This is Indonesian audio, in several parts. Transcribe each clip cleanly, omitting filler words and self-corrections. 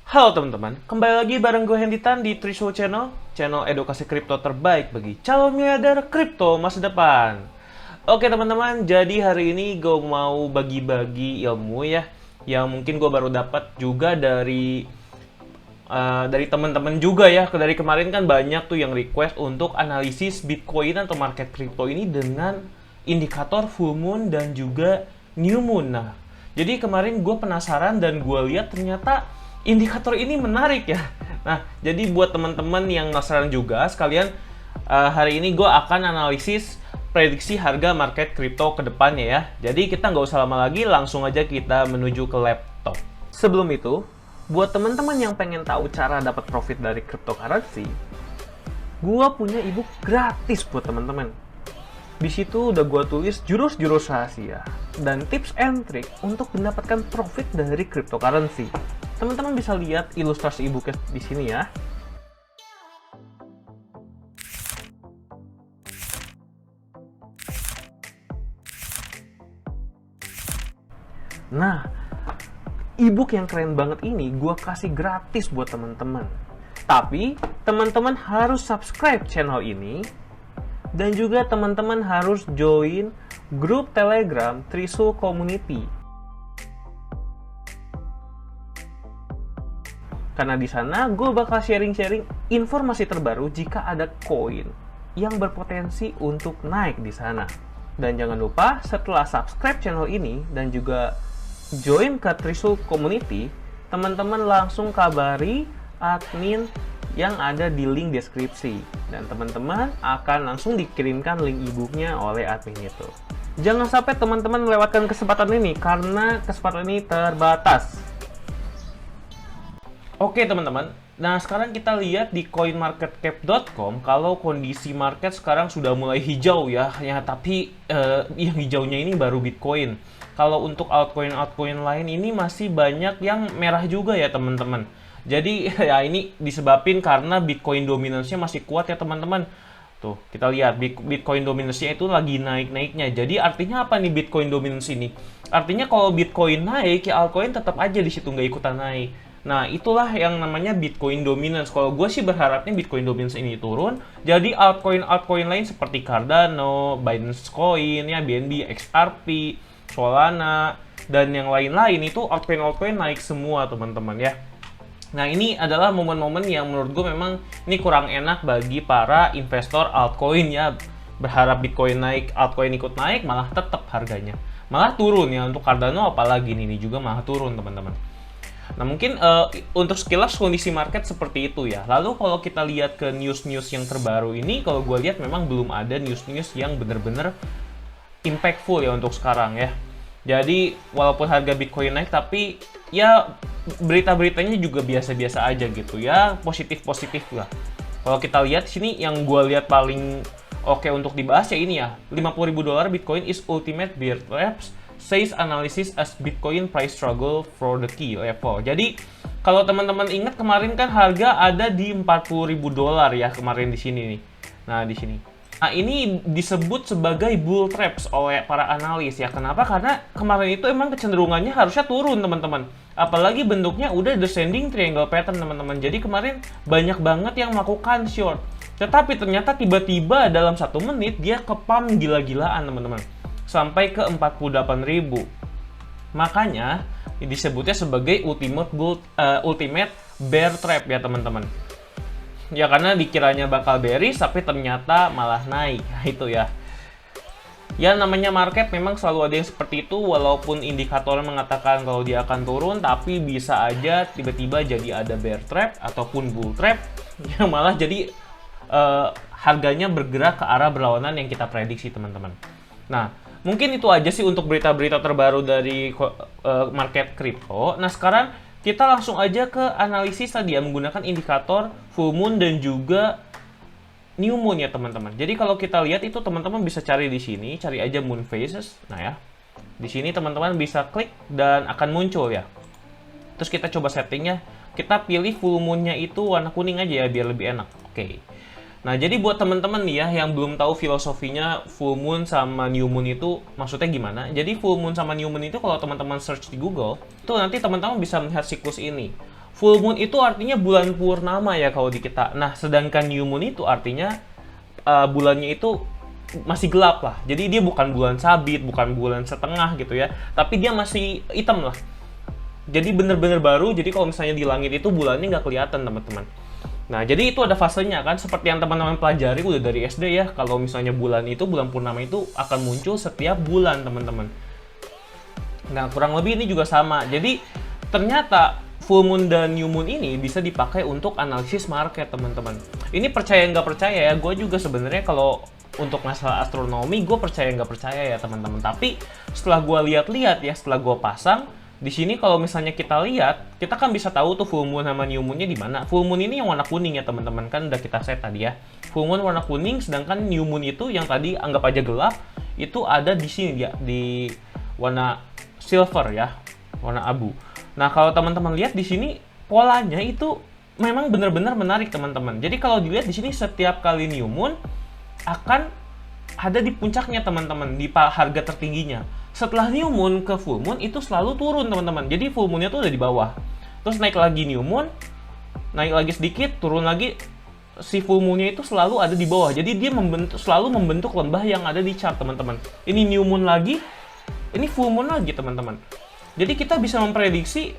Halo teman-teman, kembali lagi bareng gue Henditan di Trisul Channel, channel edukasi kripto terbaik bagi calon miliarder kripto masa depan. Oke teman-teman, jadi hari ini gue mau bagi-bagi ilmu ya, yang mungkin gue baru dapat juga dari teman-teman juga ya. Dari kemarin kan banyak tuh yang request untuk analisis Bitcoin atau market kripto ini dengan indikator full moon dan juga new moon. Nah, jadi kemarin gue penasaran dan gue lihat ternyata indikator ini menarik ya. Nah, jadi buat teman-teman yang penasaran juga sekalian, hari ini gue akan analisis prediksi harga market kripto ke depannya ya. Jadi kita nggak usah lama lagi, langsung aja kita menuju ke laptop. Sebelum itu, buat teman-teman yang pengen tahu cara dapat profit dari cryptocurrency, gua punya ebook gratis buat teman-teman. Di situ udah gua tulis jurus-jurus rahasia dan tips and trick untuk mendapatkan profit dari cryptocurrency. Teman-teman bisa lihat ilustrasi ebooknya di sini ya. Nah, ebook yang keren banget ini gue kasih gratis buat teman-teman. Tapi teman-teman harus subscribe channel ini dan juga teman-teman harus join grup Telegram Trisul Community. Karena di sana gue bakal sharing-sharing informasi terbaru jika ada koin yang berpotensi untuk naik di sana. Dan jangan lupa setelah subscribe channel ini dan juga join ke Trisul Community, teman-teman langsung kabari admin yang ada di link deskripsi. Dan teman-teman akan langsung dikirimkan link e-booknya oleh admin itu. Jangan sampai teman-teman melewatkan kesempatan ini, karena kesempatan ini terbatas. Oke teman-teman, nah sekarang kita lihat di coinmarketcap.com kalau kondisi market sekarang sudah mulai hijau ya, tapi yang hijaunya ini baru Bitcoin. Kalau untuk altcoin lain ini masih banyak yang merah juga ya teman-teman. Jadi ya ini disebabkan karena Bitcoin dominance-nya masih kuat ya teman-teman. Tuh, kita lihat Bitcoin dominance-nya itu lagi naik-naiknya. Jadi artinya apa nih Bitcoin dominance ini? Artinya kalau Bitcoin naik, ya altcoin tetap aja di situ nggak ikutan naik. Nah, itulah yang namanya Bitcoin dominance. Kalau gue sih berharapnya Bitcoin dominance ini turun. Jadi altcoin lain seperti Cardano, Binance Coin, ya BNB, XRP, Solana, dan yang lain-lain itu altcoin naik semua teman-teman ya. Nah ini adalah momen-momen yang menurut gue memang ini kurang enak bagi para investor altcoin ya. Berharap Bitcoin naik, altcoin ikut naik, malah tetap harganya. Malah turun ya, untuk Cardano apalagi ini juga malah turun teman-teman. Nah mungkin untuk sekilas kondisi market seperti itu ya. Lalu kalau kita lihat ke news-news yang terbaru ini, kalau gue lihat memang belum ada news-news yang benar-benar impactful ya untuk sekarang ya. Jadi walaupun harga Bitcoin naik, tapi ya berita-beritanya juga biasa-biasa aja gitu ya, positif-positif lah. Kalau kita lihat sini yang gue lihat paling oke untuk dibahas ya ini ya, $50.000 Bitcoin is ultimate bear traps, says analysis as Bitcoin price struggle for the key level. Jadi kalau teman-teman ingat kemarin kan harga ada di $40.000 ya kemarin di sini nih. Nah di sini. Nah, ini disebut sebagai bull traps oleh para analis ya. Kenapa? Karena kemarin itu emang kecenderungannya harusnya turun, teman-teman. Apalagi bentuknya udah descending triangle pattern, teman-teman. Jadi kemarin banyak banget yang melakukan short. Tetapi ternyata tiba-tiba dalam 1 menit dia kepam gila-gilaan, teman-teman. Sampai ke 48.000. Makanya disebutnya sebagai ultimate bear trap ya, teman-teman. Ya karena dikiranya bakal bearish tapi ternyata malah naik. Nah, itu ya. Ya namanya market memang selalu ada yang seperti itu, walaupun indikatornya mengatakan kalau dia akan turun, tapi bisa aja tiba-tiba jadi ada bear trap ataupun bull trap yang malah jadi harganya bergerak ke arah berlawanan yang kita prediksi teman-teman. Nah mungkin itu aja sih untuk berita-berita terbaru dari market crypto. Nah sekarang kita langsung aja ke analisis tadi ya, menggunakan indikator full moon dan juga new moon ya teman-teman. Jadi kalau kita lihat itu teman-teman bisa cari di sini, cari aja moon phases. Nah ya, di sini teman-teman bisa klik dan akan muncul ya. Terus kita coba settingnya, kita pilih full moonnya itu warna kuning aja ya biar lebih enak. Oke. Nah, jadi buat teman-teman nih ya yang belum tahu filosofinya full moon sama new moon itu maksudnya gimana. Jadi full moon sama new moon itu kalau teman-teman search di Google, itu nanti teman-teman bisa melihat siklus ini. Full moon itu artinya bulan purnama ya kalau di kita. Nah, sedangkan new moon itu artinya bulannya itu masih gelap lah. Jadi dia bukan bulan sabit, bukan bulan setengah gitu ya. Tapi dia masih hitam lah. Jadi bener-bener baru. Jadi kalau misalnya di langit itu bulannya nggak kelihatan teman-teman. Nah, jadi itu ada fasenya kan. Seperti yang teman-teman pelajari udah dari SD ya. Kalau misalnya bulan purnama itu akan muncul setiap bulan teman-teman. Nah, kurang lebih ini juga sama. Jadi ternyata full moon dan new moon ini bisa dipakai untuk analisis market teman-teman. Ini percaya nggak percaya ya, gue juga sebenarnya kalau untuk masalah astronomi gue percaya nggak percaya ya teman-teman. Tapi setelah gue lihat-lihat ya, setelah gue pasang di sini kalau misalnya kita lihat, kita kan bisa tahu tuh full moon sama new moonnya di mana. Full moon ini yang warna kuning ya teman-teman, kan udah kita set tadi ya. Full moon warna kuning, sedangkan new moon itu yang tadi anggap aja gelap itu ada di sini ya, di warna silver ya, warna abu. Nah, kalau teman-teman lihat di sini polanya itu memang benar-benar menarik teman-teman. Jadi kalau dilihat di sini setiap kali new moon akan ada di puncaknya teman-teman, di harga tertingginya. Setelah new moon ke full moon itu selalu turun teman-teman. Jadi full moonnya tuh udah di bawah. Terus naik lagi new moon, naik lagi sedikit, turun lagi. Si full moonnya itu selalu ada di bawah. Jadi dia selalu membentuk lembah yang ada di chart teman-teman. Ini new moon lagi, ini full moon lagi teman-teman. Jadi kita bisa memprediksi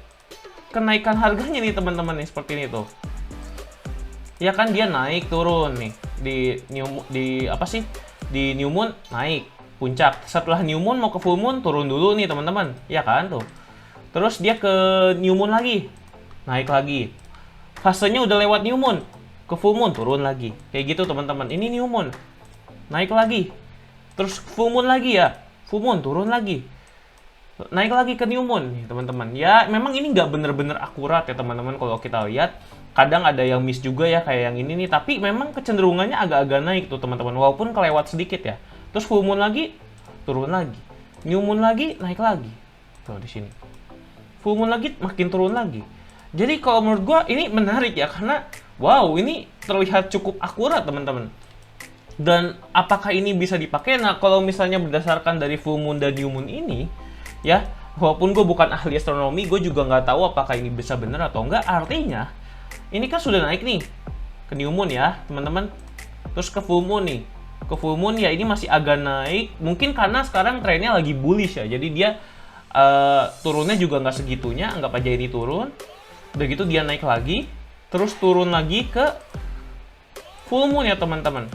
kenaikan harganya nih teman-teman nih, seperti ini tuh. Ya kan dia naik turun nih di new moon naik puncak. Setelah new moon mau ke full moon turun dulu nih teman-teman. Ya kan tuh. Terus dia ke new moon lagi. Naik lagi. Fasenya udah lewat new moon, ke full moon turun lagi. Kayak gitu teman-teman. Ini new moon. Naik lagi. Terus full moon lagi ya. Full moon turun lagi. Naik lagi ke new moon nih teman-teman. Ya memang ini nggak bener-bener akurat ya teman-teman kalau kita lihat. Kadang ada yang miss juga ya kayak yang ini nih. Tapi memang kecenderungannya agak-agak naik tuh teman-teman. Walaupun kelewat sedikit ya. Terus full moon lagi turun lagi. New moon lagi naik lagi. Tuh di sini. Full moon lagi makin turun lagi. Jadi kalau menurut gua ini menarik ya karena wow ini terlihat cukup akurat teman-teman. Dan apakah ini bisa dipakai? Nah kalau misalnya berdasarkan dari full moon dan new moon ini ya, walaupun gue bukan ahli astronomi, gue juga nggak tahu apakah ini bisa benar atau enggak. Artinya, ini kan sudah naik nih ke new moon ya, teman-teman. Terus ke full moon nih, ke full moon ya ini masih agak naik. Mungkin karena sekarang trennya lagi bullish ya, jadi dia turunnya juga nggak segitunya. Anggap aja ini turun, udah gitu dia naik lagi, terus turun lagi ke full moon ya teman-teman.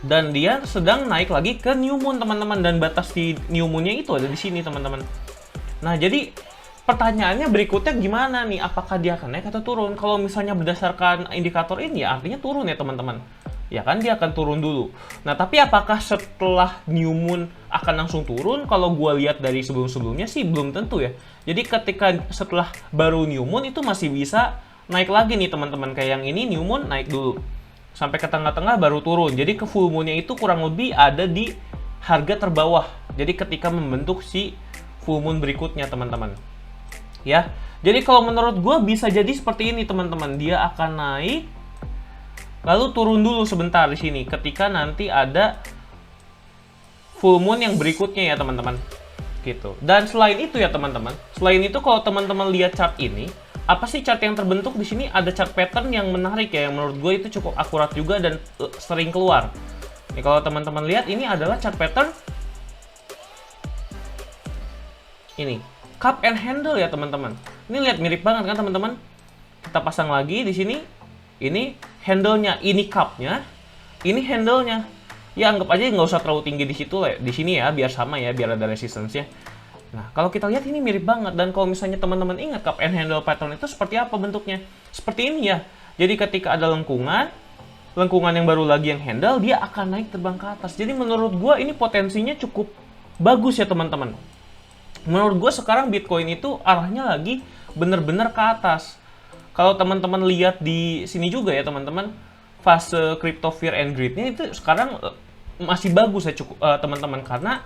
Dan dia sedang naik lagi ke new moon teman-teman, dan batas di new moonnya itu ada di sini teman-teman. Nah jadi pertanyaannya berikutnya gimana nih, apakah dia akan naik atau turun? Kalau misalnya berdasarkan indikator ini ya artinya turun ya teman-teman. Ya kan dia akan turun dulu. Nah tapi apakah setelah new moon akan langsung turun? Kalau gue lihat dari sebelum-sebelumnya sih belum tentu ya. Jadi ketika setelah baru new moon itu masih bisa naik lagi nih teman-teman. Kayak yang ini new moon naik dulu sampai ke tengah-tengah baru turun. Jadi ke full moonnya itu kurang lebih ada di harga terbawah. Jadi ketika membentuk si full moon berikutnya teman-teman. Ya. Jadi kalau menurut gue bisa jadi seperti ini teman-teman. Dia akan naik lalu turun dulu sebentar di sini ketika nanti ada full moon yang berikutnya ya teman-teman. Gitu. Dan selain itu ya teman-teman, selain itu kalau teman-teman lihat chart ini, apa sih chart yang terbentuk di sini? Ada chart pattern yang menarik ya, yang menurut gue itu cukup akurat juga dan sering keluar. Nih kalau teman-teman lihat ini adalah chart pattern ini, cup and handle ya teman-teman. Ini lihat mirip banget kan teman-teman? Kita pasang lagi di sini. Ini handle-nya, ini cup-nya, ini handle-nya. Ya anggap aja nggak usah terlalu tinggi di situ lah, di sini ya, biar sama ya, biar ada resistance-nya. Nah, kalau kita lihat ini mirip banget. Dan kalau misalnya teman-teman ingat cup and handle pattern itu seperti apa bentuknya? Seperti ini ya. Jadi ketika ada lengkungan yang baru lagi yang handle, dia akan naik terbang ke atas. Jadi menurut gue ini potensinya cukup bagus ya teman-teman. Menurut gue sekarang Bitcoin itu arahnya lagi bener-bener ke atas. Kalau teman-teman lihat di sini juga ya teman-teman, fase crypto fear and greed-nya itu sekarang masih bagus ya teman-teman, karena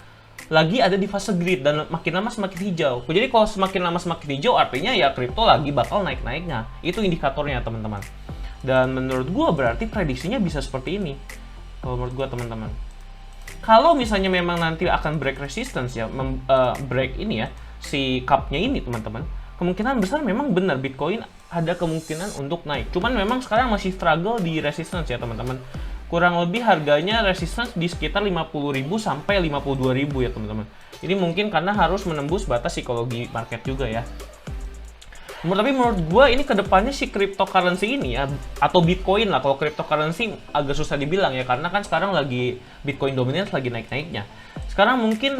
lagi ada di fase greed dan makin lama semakin hijau. Jadi kalau semakin lama semakin hijau artinya ya kripto lagi bakal naik-naiknya. Itu indikatornya teman-teman. Dan menurut gua berarti prediksinya bisa seperti ini. Kalau menurut gua teman-teman. Kalau misalnya memang nanti akan break resistance ya, break ini ya, si cup-nya ini teman-teman. Kemungkinan besar memang benar Bitcoin ada kemungkinan untuk naik. Cuman memang sekarang masih struggle di resistance ya teman-teman. Kurang lebih harganya resistance di sekitar 50.000 sampai 52.000 ya teman-teman. Ini mungkin karena harus menembus batas psikologi market juga ya. Tapi menurut gue ini kedepannya si cryptocurrency ini ya, atau Bitcoin lah. Kalau cryptocurrency agak susah dibilang ya, karena kan sekarang lagi Bitcoin dominance lagi naik-naiknya. Sekarang mungkin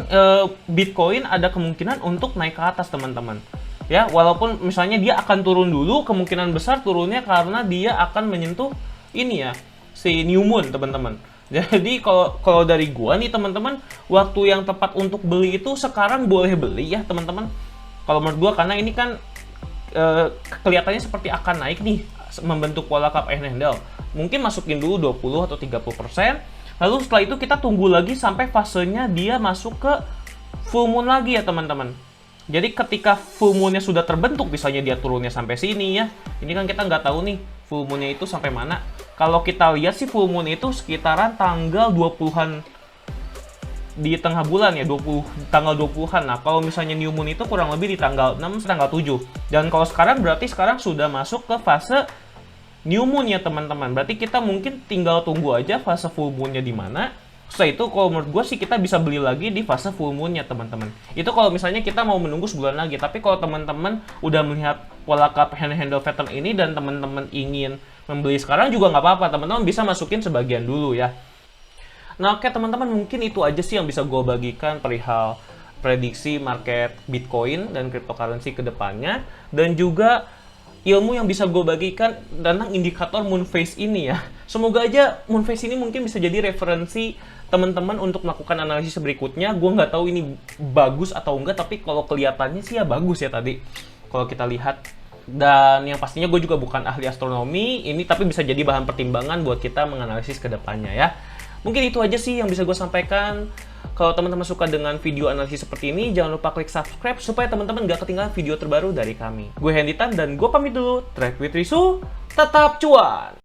Bitcoin ada kemungkinan untuk naik ke atas teman-teman. Ya, walaupun misalnya dia akan turun dulu, kemungkinan besar turunnya karena dia akan menyentuh ini ya, si new moon teman-teman. Jadi kalau dari gua nih teman-teman, waktu yang tepat untuk beli itu sekarang boleh beli ya teman-teman. Kalau menurut gua karena ini kan kelihatannya seperti akan naik nih, membentuk pola cup and handle. Mungkin masukin dulu 20 atau 30%. Lalu setelah itu kita tunggu lagi sampai fasenya dia masuk ke full moon lagi ya teman-teman. Jadi ketika full moonnya sudah terbentuk, misalnya dia turunnya sampai sini ya. Ini kan kita nggak tahu nih full moonnya itu sampai mana. Kalau kita lihat sih full moon itu sekitaran tanggal 20-an di tengah bulan ya, tanggal 20-an. Nah, kalau misalnya new moon itu kurang lebih di tanggal 6 tanggal 7. Dan kalau sekarang berarti sekarang sudah masuk ke fase new moon ya, teman-teman. Berarti kita mungkin tinggal tunggu aja fase full moon-nya di mana. Setelah itu kalau menurut gue sih kita bisa beli lagi di fase full moon-nya, teman-teman. Itu kalau misalnya kita mau menunggu sebulan lagi. Tapi kalau teman-teman udah melihat pola cup and handle pattern ini dan teman-teman ingin membeli sekarang juga nggak apa-apa. Teman-teman bisa masukin sebagian dulu ya. Nah, oke teman-teman, mungkin itu aja sih yang bisa gue bagikan perihal prediksi market Bitcoin dan cryptocurrency ke depannya. Dan juga ilmu yang bisa gue bagikan tentang indikator moon phase ini ya. Semoga aja moon phase ini mungkin bisa jadi referensi teman-teman untuk melakukan analisis berikutnya. Gue nggak tahu ini bagus atau enggak, tapi kalau kelihatannya sih ya bagus ya tadi. Kalau kita lihat. Dan yang pastinya gue juga bukan ahli astronomi ini, tapi bisa jadi bahan pertimbangan buat kita menganalisis ke depannya ya. Mungkin itu aja sih yang bisa gue sampaikan. Kalau teman-teman suka dengan video analisis seperti ini, jangan lupa klik subscribe supaya teman-teman gak ketinggalan video terbaru dari kami. Gue Hendy Tan dan gue pamit dulu. Trade with Risu, tetap cuan!